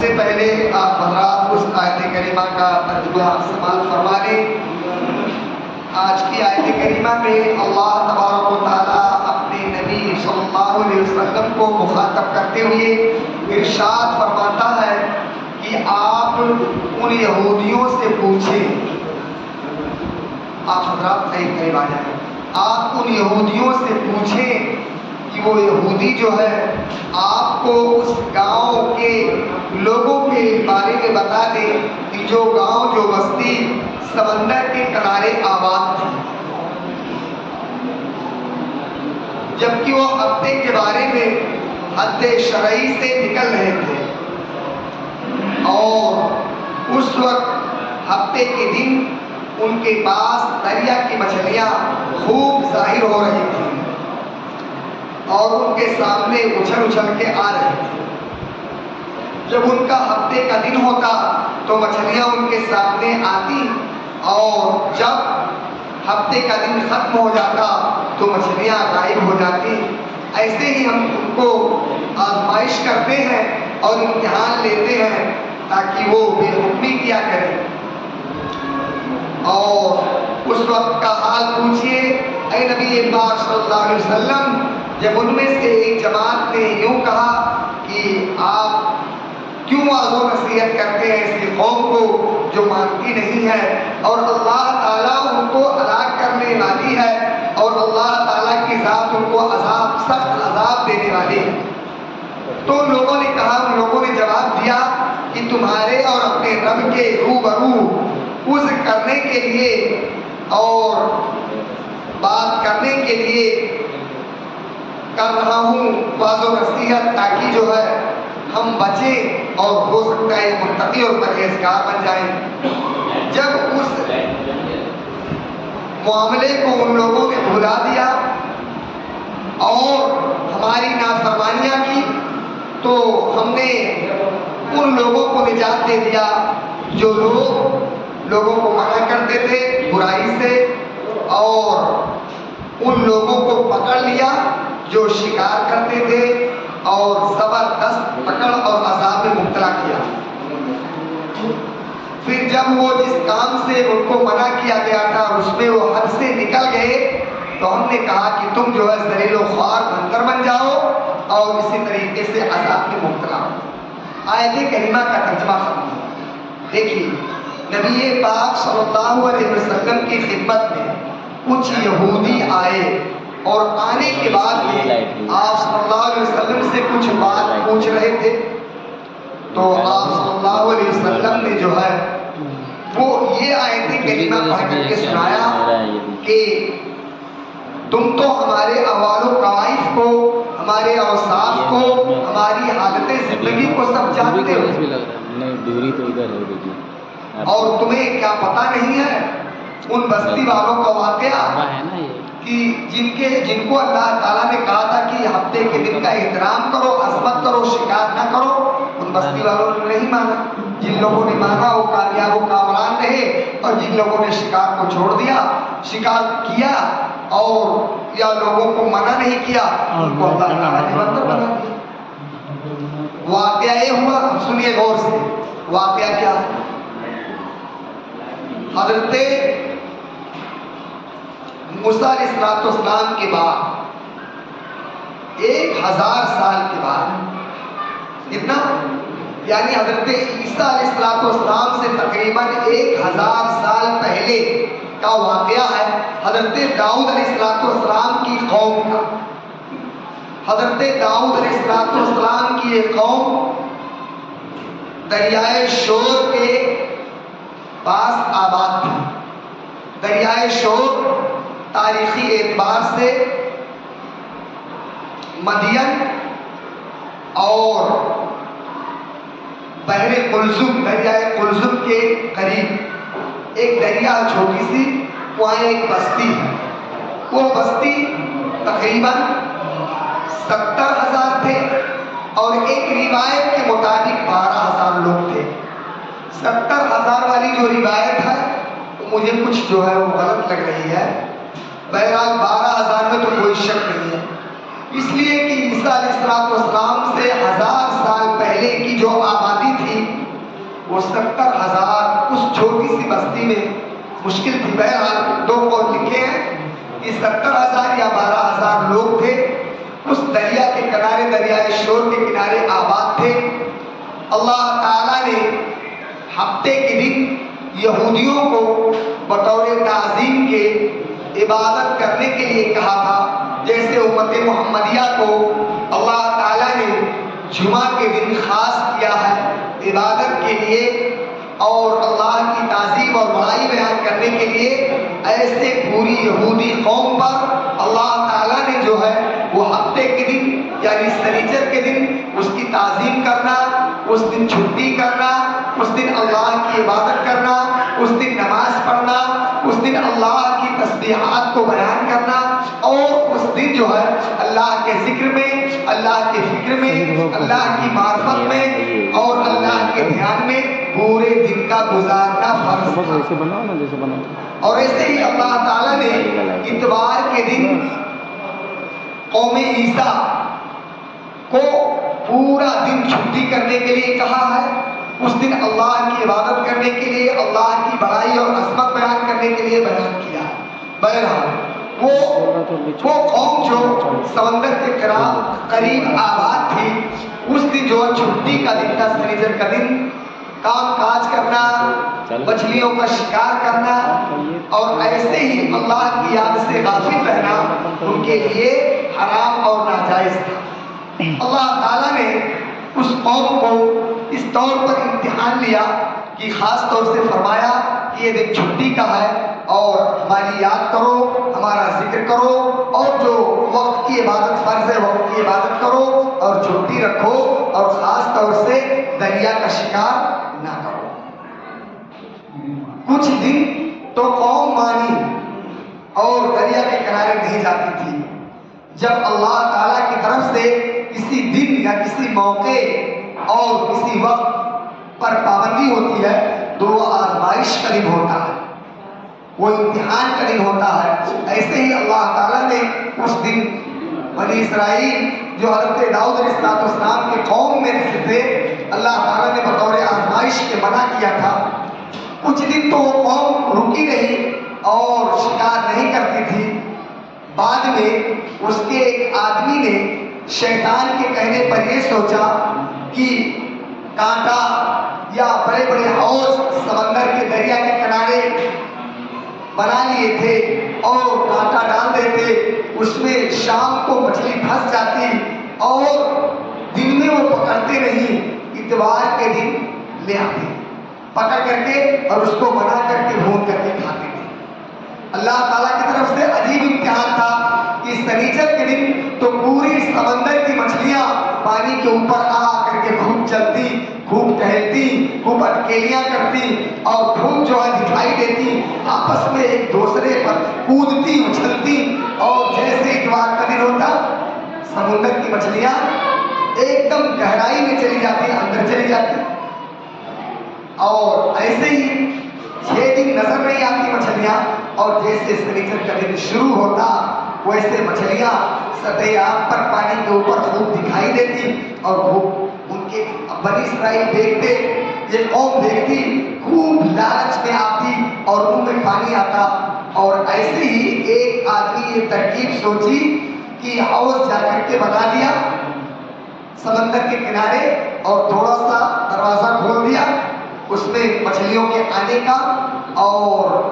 سے پہلے آپ حضرات اس آیت کریمہ کا ترجمہ سماعت فرما لیں۔ آج کی آیت کریمہ میں اللہ تبارک و تعالیٰ اپنے نبی صلی اللہ علیہ وسلم کو مخاطب کرتے ہوئے ارشاد فرماتا ہے کہ آپ ان یہودیوں سے پوچھیں، آپ حضرات قریب آ جائیں، آپ ان یہودیوں سے پوچھیں کہ وہ یہودی جو ہے آپ کو اس گاؤں کے لوگوں کے بارے میں بتا دے کہ جو گاؤں جو بستی سمندر کے کنارے آباد تھی، جبکہ وہ ہفتے کے بارے میں حد شرعی سے نکل رہے تھے اور اس وقت ہفتے کے دن ان کے پاس دریا کی مچھلیاں خوب ظاہر ہو رہی تھیں اور ان کے سامنے اچھل اچھل کے آ رہے تھے۔ جب ان کا ہفتے کا دن ہوتا تو مچھلیاں ان کے سامنے آتی اور جب ہفتے کا دن ختم ہو جاتا تو مچھلیاں غائب ہو جاتی۔ ایسے ہی ہم ان کو آزمائش کرتے ہیں اور امتحان لیتے ہیں تاکہ وہ بے حکمی کیا کریں، اور اس وقت کا حال پوچھئے اے نبی پاک صلی اللہ علیہ وسلم۔ جب ان میں سے ایک جماعت نے یوں کہا کہ آپ کیوں واضح و نصیحت کرتے ہیں ایسی قوم کو جو مانتی نہیں ہے، اور اللہ تعالیٰ ان کو ہلاک کرنے والی ہے اور اللہ تعالیٰ کی ذات ان کو عذاب، سخت عذاب دینے والی ہے، تو لوگوں نے کہا، ان لوگوں نے جواب دیا کہ تمہارے اور اپنے رب کے روبرو عذر کرنے کے لیے اور بات کرنے کے لیے کر رہا ہوں واضح و نصیحت، تاکہ جو ہے ہم بچیں اور ہو سکتا ہے متقی اور پرہیزگار بن جائیں۔ جب اس معاملے کو ان لوگوں نے بھلا دیا اور ہماری نافرمانیاں کی تو ہم نے ان لوگوں کو نجات دے دیا جو لوگوں کو منع کرتے تھے برائی سے، اور ان لوگوں کو پکڑ لیا جو شکار کرتے تھے اور زبردست پکڑ اور عذاب میں مبتلا کیا۔ پھر جب وہ جس کام سے ان کو منع کیا گیا تھا اس میں وہ حد سے نکل گئے تو ہم نے کہا کہ تم جو ہے ذلیل و خوار بندر بن جاؤ اور اسی طریقے سے عذاب میں مبتلا ہو۔ آیت کریمہ کا ترجمہ فرمائیں۔ دیکھیے نبی پاک صلی اللہ علیہ وسلم کی خدمت میں کچھ یہودی آئے اور آنے کے بعد آپ صلی اللہ علیہ وسلم سے کچھ بات پوچھ رہے تھے، تو آپ صلی اللہ علیہ وسلم نے جو ہے وہ یہ آیت کریمہ پڑھ کر کے سنایا کہ تم تو ہمارے احوال و قوائف کو، ہمارے اوصاف کو، ہماری حالت زندگی کو سب جانتے ہو، اور تمہیں کیا پتہ نہیں ہے ان بستی والوں کا واقعہ کہ جن کو اللہ تعالیٰ نے کہا تھا کہ ہفتے کے دن کا احترام کرو، عظمت کرو، شکار نہ کرو، ان بستی والوں نے نہیں مانا۔ جن لوگوں نے مانا وہ کامیاب و کامران رہے، اور جن لوگوں نے شکار کو چھوڑ دیا، شکار کیا اور یا لوگوں کو منع نہیں کیا، ان کو اللہ تعالیٰ نے بندر بنا دیا۔ واقعہ یہ ہوا، سنیے غور سے، واقعہ کیا ہے؟ حضرت موسیٰ علیہ السلام کے بعد 1000 سال کے بعد، کتنا؟ یعنی حضرت عیسیٰ علیہ السلام سے تقریباً 1000 سال پہلے کا واقعہ ہے حضرت داؤد علیہ السلام کی قوم کا۔ حضرت داؤد علیہ السلام کی یہ قوم دریائے شور کے پاس آباد تھی۔ دریائے شور تاریخی اعتبار سے مدین اور بحر قلزم، دریائے قلزم کے قریب ایک دریا چھوٹی سی، وہاں ایک بستی ہے۔ وہ بستی تقریباً 70,000 تھے اور ایک روایت کے مطابق 12,000 لوگ تھے۔ 70,000 والی جو روایت ہے مجھے کچھ جو ہے وہ غلط لگ رہی ہے، بہرحال 12,000 میں تو کوئی شک نہیں ہے، اس لیے کہ عیسیٰ علیہ السلام سے 1000 سال پہلے کی جو آبادی تھی وہ 70,000 اس چھوٹی سی بستی میں مشکل تھی. بہرحال 2 قول لکھے ہیں کہ 70,000 یا 12,000 لوگ تھے. اس دریا کے کنارے، دریائے شور کے کنارے آباد تھے. اللہ تعالیٰ نے ہفتے کے دن یہودیوں کو بطور تعظیم کے عبادت کرنے کے لیے کہا تھا. جیسے امت محمدیہ کو اللہ تعالیٰ نے جمعہ کے دن خاص کیا ہے عبادت کے لیے اور اللہ کی تعظیم اور بڑائی بیان کرنے کے لیے، ایسے پوری یہودی قوم پر اللہ تعالیٰ نے جو ہے وہ ہفتے کے دن یعنی سنیچر کے دن اس کی تعظیم کرنا، اس دن چھٹی کرنا، اس دن اللہ کی عبادت کرنا، اس دن نماز پڑھنا، اس دن اللہ کی تسبیحات کو بیان کرنا اور اس دن جو ہے اللہ کے ذکر میں، اللہ کے فکر میں، اللہ کی معرفت میں اور اللہ کے دھیان میں پورے دن کا گزارنا فرض تھا. اور ایسے ہی اللہ تعالیٰ نے اتوار کے دن قوم عیسیٰ کو پورا دن چھٹی کرنے کے لیے کہا ہے. اس دن اللہ کی عبادت کرنے کے لیے، اللہ کی بڑائی اور عظمت بیان کرنے کے لیے بیان کیا ہے. بہرحال وہ قوم جو سمندر کے قریب آباد تھی، اس دن جو چھٹی کا دن تھا، سنیچر کا دن، کام کاج کرنا، مچھلیوں کا شکار کرنا اور ایسے ہی اللہ کی یاد سے غافل رہنا ان کے لیے حرام اور ناجائز تھا. اللہ تعالیٰ نے اس قوم کو اس طور پر امتحان لیا کہ خاص طور سے فرمایا کہ یہ دن چھٹی کا ہے اور ہماری یاد کرو، ہمارا ذکر کرو اور جو وقت کی عبادت فرض ہے وقت کی عبادت کرو اور چھٹی رکھو اور خاص طور سے دریا کا شکار نہ کرو. کچھ دن تو قوم مانی اور دریا کے کنارے نہیں جاتی تھی. جب اللہ تعالیٰ کی طرف سے کسی دن یا کسی موقع اور کسی وقت پر پابندی ہوتی ہے تو وہ آزمائش قریب ہوتا ہے، وہ امتحان قریب ہوتا ہے. ایسے ہی اللہ تعالیٰ نے اس دن بنی اسرائیل جو حضرت داؤد علیہ السلام کے قوم میں سے تھے، اللہ تعالیٰ نے بطور آزمائش کے منع کیا تھا. کچھ دن تو وہ قوم رکی رہی اور شکار نہیں کرتی تھی. بعد میں اس کے ایک آدمی نے شیطان کے کہنے پر یہ سوچا کہ کانٹا یا بڑے بڑے حوض سمندر کے دریا کے کنارے بنا لیے تھے اور کانٹا ڈال دیتے، اس میں شام کو مچھلی پھنس جاتی اور دن میں وہ پکڑتے نہیں، اتوار کے دن لے آتے پکڑ کر کے اور اس کو بنا کر کے بھون کر کے کھاتے تھے. اللہ تعالیٰ کی طرف سے عجیب امتحان تھا کہ سنیچر کے دن تو پوری سمندر کی مچھلیاں پانی کے اوپر آ کر کے خوب چلتی، خوب ٹہلتی، خوب اٹکیلیاں کرتی اور خوب جو ہے دکھائی دیتی، آپس میں ایک دوسرے پر کودتی اچھلتی اور جیسے اتوار کا دن ہوتا سمندر کی مچھلیاں ایک دم گہرائی میں چلی جاتی، اندر چلی جاتی اور ایسے ہی 6 دن نظر نہیں آتی مچھلیاں اور جیسے سنیچر کا دن شروع ہوتا ویسے مچھلیاں سطح آب پر پانی کے اوپر خوب دکھائی دیتی اور خوب ان کے بنی اسرائیل دیکھتے، یہ قوم دیکھتی، خوب لالچ میں آتی اور منہ میں پانی آتا. اور ایسے ہی ایک آدمی یہ ترکیب سوچی کہ حوض جا کر کے بنا دیا سمندر کے کنارے اور تھوڑا سا دروازہ کھول دیا اس میں مچھلیوں کے آنے کا اور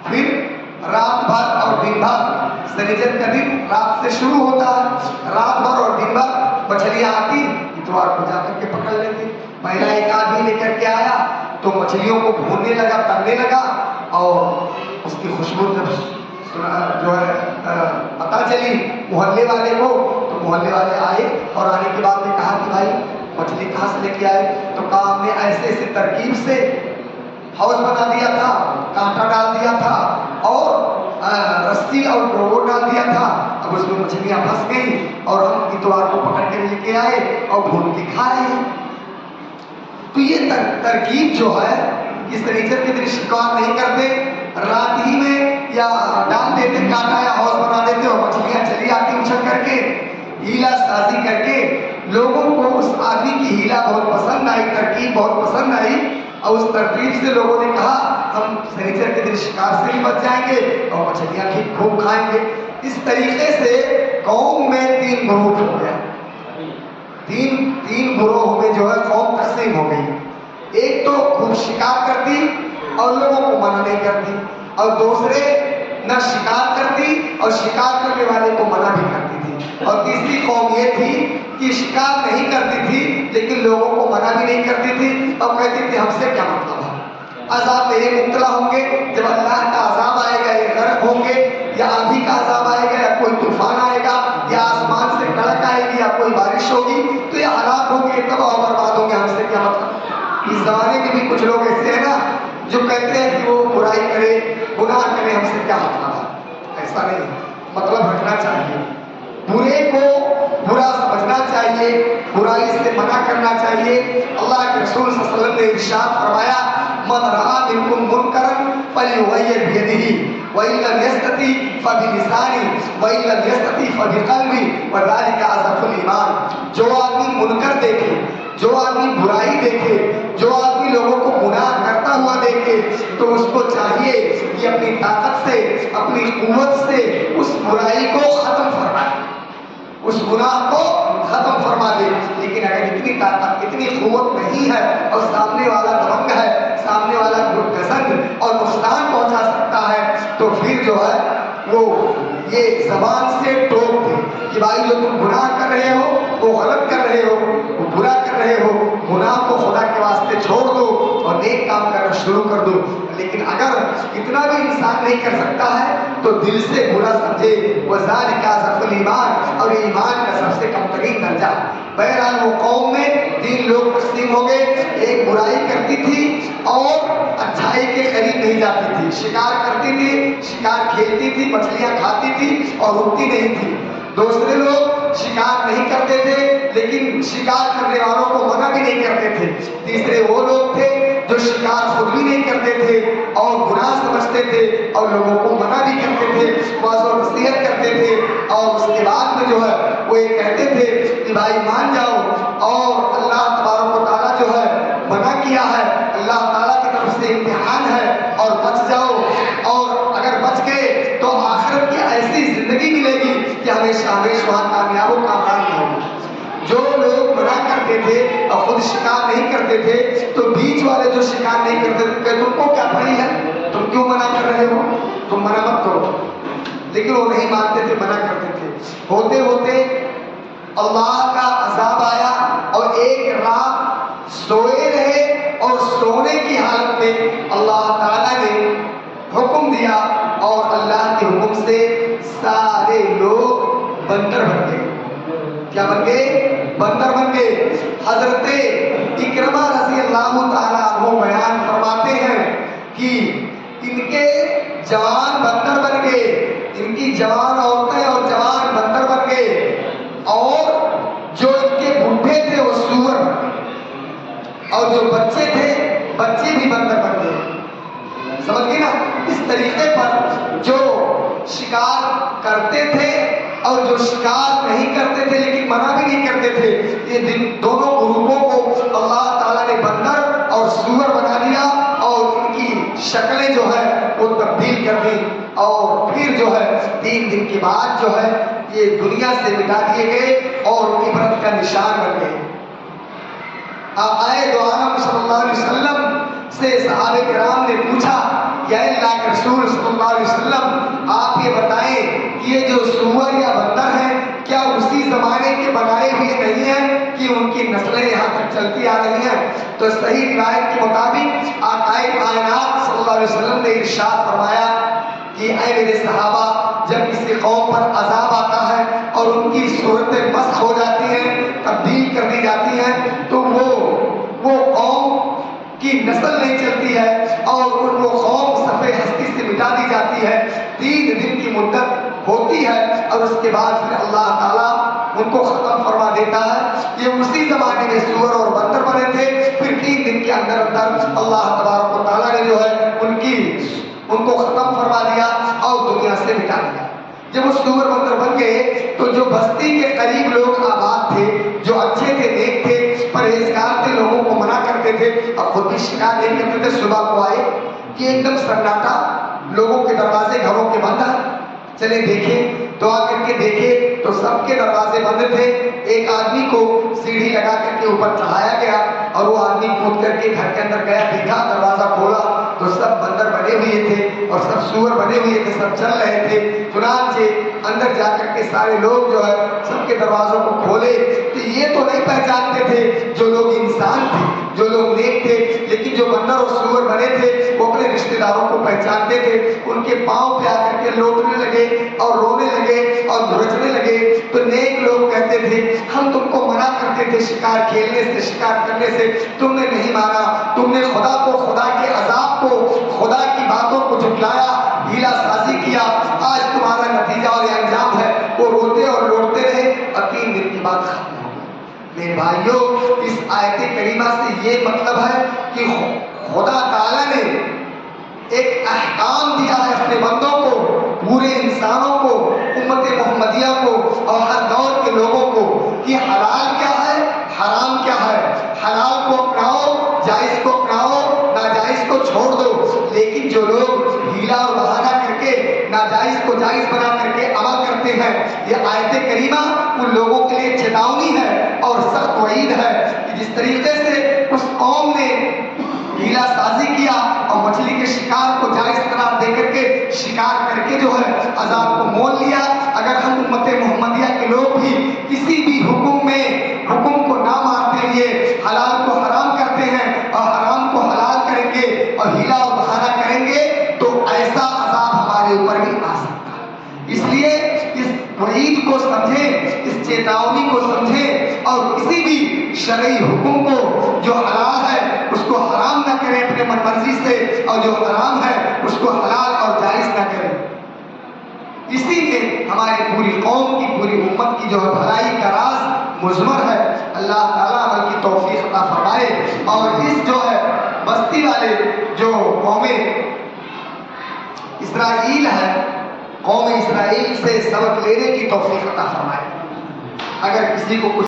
پھر رات بھر اور دن بھر، سنیچر کا دن رات سے شروع ہوتا ہے، رات بھر اور دن بھر مچھلیاں آتی، اتوار کو جا کر کے پکڑ لیتی. پہلا ایک آدمی لے کر کے آیا تو مچھلیوں کو بھوننے لگا، تلنے لگا اور اس کی خوشبو جب جو ہے پتہ چلی محلے والے کو تو محلے والے آئے اور آنے کے بعد نے کہا کہ بھائی مچھلی کہاں سے لے کے آئے؟ تو کہا ہم نے ایسے ایسے ترکیب سے حوض بنا دیا تھا، کانٹا ڈال دیا تھا اور رسی اور ڈوو ڈال دیا تھا، اب اس میں مچھلیاں پھنس گئی اور ہم اتوار کو پکڑ کے لے کے آئے اور بھون کے کھا رہے ہیں. تو یہ ترکیب جو ہے اس سنیچر کے دن شکار نہیں کرتے، رات ہی میں یا ڈال دیتے کانٹا یا حوض بنا دیتے اور مچھلیاں چلی آتی اچھل کر کے. ہیلا سازی کر کے لوگوں کو اس آدمی کی ہیلا بہت پسند آئی، ترکیب بہت پسند آئی، اور اس ترتیب سے لوگوں نے کہا ہم سنیچر کے دن شکار سے بھی بچ جائیں گے اور مچھلیاں بھی خوب کھائیں گے۔ اس طریقے سے قوم میں 3 گروپ ہو گیا، تین گروہ میں جو ہے قوم تقسیم ہو گئی۔ ایک تو خوب شکار کرتی اور لوگوں کو منع نہیں کرتی، اور دوسرے نہ شکار کرتی اور شکار کرنے والے کو منع بھی کرتی تھی، اور تیسری قوم یہ تھی کہ شکار نہیں کرتی تھی لیکن لوگوں کو منع بھی نہیں کرتی تھی اور کہتی تھی ہم سے کیا مطلب ہے۔ عذاب میں یہ مبتلا ہوں گے جب اللہ کا عذاب آئے گا، یہ غرق ہوں گے، یا آندھی کا عذاب آئے گا، یا کوئی طوفان آئے گا، یا آسمان سے کڑک آئے گی، یا کوئی بارش ہوگی تو یہ ہلاک ہوں گے، تباہ و برباد ہوں گے، ہم سے کیا مطلب۔ اس زمانے میں بھی کچھ لوگ ایسے ہیں نا جو کہتے ہیں کہ وہ برائی کرے، گناہ کرے، ہم سے کیا مطلب ہے۔ ایسا نہیں، مطلب رکھنا چاہیے، برے کو برا سمجھنا چاہیے، برائی سے منع کرنا چاہیے۔ اللہ کے رسول صلی اللہ علیہ وسلم نے ارشاد فرمایا من رأى منكم منکرا فلیغیر بیدہ وإن لم يستطع فبلسانه وإن لم يستطع فبقلبه وذلك أضعف الإيمان۔ جو آدمی منکر دیکھے، جو آدمی برائی دیکھے، جو آدمی لوگوں کو گناہ کرتا ہوا دیکھے تو اس کو چاہیے کہ اپنی طاقت سے، اپنی قوت سے اس برائی کو ختم فرمائے، اس گناہ کو ختم فرما دے۔ لیکن اگر اتنی طاقت، اتنی قوت نہیں ہے اور سامنے والا دبنگ ہے، سامنے والا گسنگ اور نقصان پہنچا سکتا ہے، تو پھر جو ہے وہ یہ زبان سے ٹوک دے کہ بھائی جو تم گناہ کر رہے ہو وہ غلط کر رہے ہو، وہ برا کر رہے ہو، گناہ کو خدا کے واسطے چھوڑ دو اور نیک کام کرنا شروع کر دو۔ لیکن اگر اتنا بھی انسان نہیں کر سکتا ہے تو دل سے برا سمجھے، وذالک اضعف الایمان، اور ایمان کا سب سے کم ترین درجہ۔ بہرحال وہ قوم میں 3 لوگ تقسیم ہو گئے، ایک برائی کرتی تھی اور اچھائی کے قریب نہیں جاتی تھی، شکار کرتی تھی، شکار کھیلتی تھی، مچھلیاں کھاتی تھی اور رکتی نہیں تھی۔ دوسرے لوگ شکار نہیں کرتے تھے لیکن شکار کرنے والوں کو منع بھی نہیں کرتے تھے۔ تیسرے وہ لوگ تھے جو شکار خود بھی نہیں کرتے تھے اور گناہ سمجھتے تھے اور لوگوں کو منع بھی کرتے تھے، واضح و نصیحت کرتے تھے، اور اس کے بعد میں جو ہے وہ یہ کہتے تھے کہ بھائی مان جاؤ، اور اللہ تبارک و تعالیٰ جو ہے منع کیا ہے، اللہ تعالیٰ کی طرف سے امتحان ہے اور بچ جاؤ، اور اگر بچ گئے تو آخرت کی ایسی زندگی ملے گی کہ ہمیشہ ہمیشہ وہاں کامیاب و کامیاب ہوگی۔ جو لوگ منع کرتے تھے اور خود شکار نہیں کرتے تھے تو بیچ والے جو شکار نہیں کرتے تھے تم کو کیا پڑی ہے، تم کیوں منع کر رہے ہو، تم منع مت کرو، لیکن وہ نہیں مانتے تھے، منع کرتے تھے۔ ہوتے ہوتے اللہ کا عذاب آیا اور ایک رات سوئے رہے اور سونے کی حالت میں اللہ تعالیٰ نے حکم دیا اور اللہ کے حکم سے سارے لوگ بندر بن گئے۔ کیا بن گئے؟ بندر بن گئے۔ حضرت اکرمہ رضی اللہ تعالیٰ عنہ بیان فرماتے ہیں کہ ان کے جوان بندر بن گئے، ان کی جوان عورتیں اور جوان بندر بن گئے، اور جو ان کے بڈھے تھے وہ سور بن گئے، اور جو بچے تھے بچے بھی بندر بن گئے۔ سمجھ گئے نا؟ اس طریقے پر جو شکار کرتے تھے اور جو شکار نہیں کرتے تھے لیکن منع بھی نہیں کرتے تھے، یہ دونوں گروپوں کو اللہ تعالیٰ نے بندر اور سور بنا دیا اور ان کی شکلیں جو ہے وہ تبدیل کر دی، اور پھر جو ہے 3 دن کے بعد جو ہے یہ دنیا سے مٹا دیے گئے اور عبرت کا نشان بن گئے۔ آقائے دو عالم صلی اللہ علیہ وسلم سے صحابہ کرام نے پوچھا یا اللہ کے رسول صلی اللہ علیہ وسلم آپ یہ بتائیں کہ یہ جو سور یا بندر ہیں کیا اسی زمانے کے بنائے ہوئے نہیں ہیں کہ ان کی نسلیں یہاں تک چلتی آ رہی ہیں؟ تو صحیح روایت کے مطابق آقائے کائنات صلی اللہ علیہ وسلم نے ارشاد فرمایا کہ اے میرے صحابہ، جب کسی قوم پر عذاب آتا ہے اور ان کی صورتیں مسخ ہو جاتی ہیں، تبدیل کر دی جاتی ہیں، تو وہ قوم کی نسل نہیں چلتی ہے اور وہ قوم صفحہ ہستی سے مٹا دی جاتی ہے۔ 3 دن کی مدت ہوتی ہے اور اس کے بعد پھر اللہ تعالیٰ ان کو ختم فرما دیتا ہے۔ یہ اسی زمانے میں سور اور بندر بنے تھے، پھر 3 دن کے اندر اللہ تبارک و تعالیٰ نے جو ہے ان کو ختم فرما دیا اور دنیا سے مٹا دیا۔ جب وہ سور بندر بن گئے تو جو بستی کے قریب لوگ آباد تھے، جو اچھے تھے، نیک تھے، پرہیزگار تھے، لوگوں کو منع کرتے تھے، اب خود بھی شکایت نہیں کرتے تھے، صبح کو آئے کہ ایک دم سناٹا، لوگوں کے دروازے گھروں کے بند ہیں، چلے دیکھیں تو آ کر کے دیکھے تو سب کے دروازے بند تھے۔ ایک آدمی کو سیڑھی لگا کر کے اوپر چڑھایا گیا اور وہ آدمی کود کر کے گھر کے اندر گیا، دیکھا دروازہ کھولا تو سب بندر بنے ہوئے تھے اور سب سور بنے ہوئے تھے، سب چل رہے تھے۔ چنانچہ اندر جا کر کے سارے لوگ جو ہے سب کے دروازوں کو کھولے تو یہ تو نہیں پہچانتے تھے جو لوگ انسان تھے، جو لوگ نیک تھے، لیکن جو بندر اور سور بنے تھے وہ اپنے رشتہ داروں کو پہچانتے تھے۔ ان کے پاؤں پہ آ کر کے لوٹنے لگے اور رونے لگے اور دھڑکنے لگے۔ تو نیک لوگ کہتے تھے ہم تم کو منع کرتے تھے شکار کھیلنے سے، شکار کرنے سے، تم نے نہیں مانا، تم نے خدا کو، خدا کے عذاب کو، خدا کی باتوں کو جھٹلایا، ہیلا سازی کیا، آج تمہارا نتیجہ اور یہ انجام ہے۔ وہ روتے اور لوٹتے رہے اور 3 دن کی بات ختم ہو گئی۔ میرے بھائیوں، اس آیت کریمہ سے یہ مطلب ہے کہ خدا تعالیٰ نے ایک احکام دیا ہے اپنے بندوں کو، پورے انسانوں کو، امت محمدیہ کو اور ہر دور کے لوگوں کو، کہ حلال کیا ہے، حرام کیا ہے۔ حلال کو اپناؤ، جائز کو اپناؤ، ناجائز کو چھوڑ دو۔ لیکن جو لوگ ہیلا اور بہانہ کر کے ناجائز کو جائز بنا کر کے عمل کرتے ہیں، یہ آیت کریمہ ان لوگوں کے لیے چیتاونی ہے اور سخت وعید ہے کہ جس طریقے سے اس قوم نے ہیلا سازی کیا اور مچھلی کے شکار کو جائز قرار دے کر کے شکار کر کے جو ہے عذاب کو مول لیا، اگر ہم امت محمدیہ کے لوگ بھی کسی بھی حکم میں حکم کو نہ مانتے ہوئے حلال کو حرام کرتے ہیں اور حرام کو حلال کریں گے اور ہیلا اور بہانہ کریں گے تو ایسا عذاب ہمارے اوپر بھی آ سکتا ہے۔ اس لیے اس وعید کو سمجھیں، اس چیتاونی کو سمجھیں اور کسی بھی شرعی حکم کو جو حلال ہے اس کو حرام نہ کریں اپنے من مرضی سے، اور جو حرام ہے اس کو حلال اور جائز نہ کریں۔ اسی میں ہماری پوری قوم کی، پوری امت کی جو ہے بھلائی کا راز مضمر ہے۔ اللہ تعالیٰ عمل کی توفیق عطا فرمائے اور اس جو ہے بستی والے جو قوم اسرائیل ہے، قوم اسرائیل سے سبق لینے کی توفیق عطا فرمائے۔ اگر کسی کو کچھ